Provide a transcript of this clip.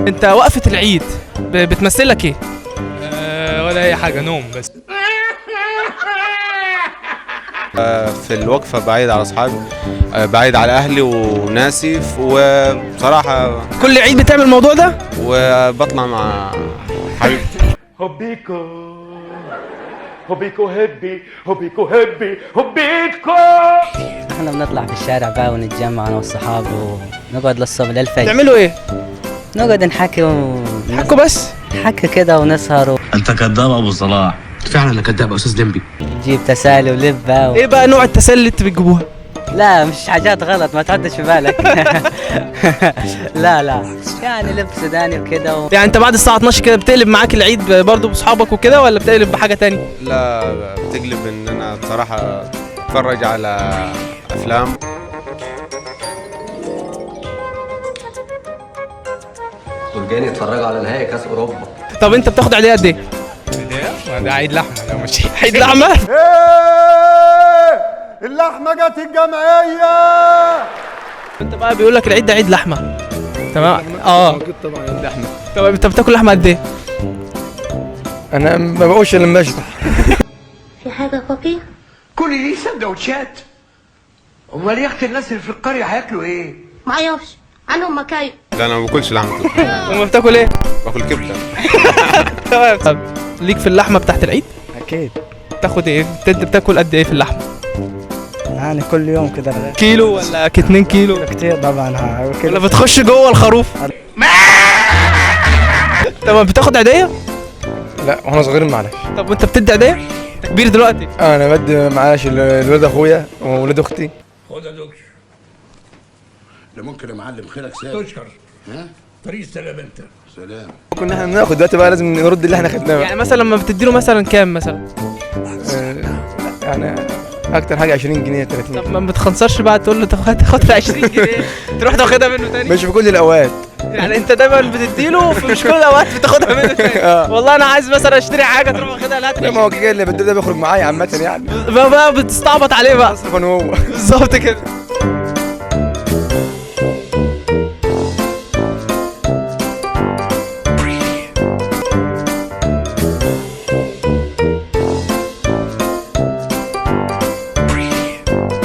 انت وقفة العيد بتمثل لك ايه؟ ولا اي حاجه، نوم بس. في الوقفة بعيد على أصحابي، بعيد على أهلي وناسي، وبصراحة كل عيد بتعمل الموضوع ده؟ وبطلع مع حبيبتي. هوبيكو هوبيكو هبي هوبيكو هبي هوبيكو. احنا بنطلع في الشارع بقى ونتجمع انا والصحاب ونقعد للصبح للفجر. بتعملوا ايه؟ نقعد نحكي حكوا بس؟ نحكي كده ونسهر انت كذاب ابو صلاح. فعلا انا كذاب يا استاذ ديمبي. ونجيب تسالي ولب بقى ايه بقى نوع التسلي اللي انت بتجيبوها؟ لا مش حاجات غلط ما تحطش في بالك. لا يعني لب سوداني وكده يعني انت بعد الساعة 12 كده بتقلب معاك العيد برضه باصحابك وكده، ولا بتقلب بحاجة تانية؟ لا، بتقلب إن أنا بصراحة أتفرج على أفلام. دول جايين يتفرجوا على نهائي كاس اوروبا. طب انت بتاخد عيدية قد ايه؟ ده عيد لحمه، ده مش عيد لحمة؟ اللحمة جت الجمعية. انت بقى بيقول لك العيد ده عيد لحمة، تمام؟ اكيد طبعا عيد لحمه. طب انت بتاكل لحمة قد ايه؟ انا ما بقولش الا لما اشبع. في حاجة بابي؟ كل دي سندوتشات. امال يا اختي الناس اللي في القريه هياكلوا ايه؟ معرفش، عنهم مكايب. لا، أنا ما باكلش لحمة. وما بتاكل ايه؟ باكل كبدة. تمام. طب ليك في اللحمة بتاعت العيد؟ اكيد بتاخد ايه؟ انت بتاكل قد ايه في اللحمة؟ يعني كل يوم كده كيلو ولا 2 كيلو؟ كتير طبعا ولا بتخش جوه الخروف؟ طب بتاخد عيدية؟ لا، واحنا صغيرين معلش. طب وانت بتدي عيدية؟ انت كبير دلوقتي. انا بدي معاش الولاد اخويا وولاد اختي. خد يا دكتور. لا ممكن يا معلم خيرك سابق. تشكر. ها؟ طريق السلام انت. سلام. كنا احنا بناخد دلوقتي بقى لازم نرد اللي احنا خدناه. يعني مثلا لما بتديله مثلا كام مثلا؟ يعني اكتر حاجه 20 جنيه 30 طب جنيه. ما بتخنصرش بقى تقول له تاخد 20 جنيه تروح تاخدها منه تاني؟ مش في كل الاوقات. يعني انت دايما بتديله في مش كل الاوقات بتاخدها منه تاني. والله انا عايز مثلا اشتري حاجه تروح واخدها لا لا، ما هو كده اللي بدو ده بيخرج معايا عامه يعني. بقى بتستعبط عليه بقى. اصلا هو بالظبط كده.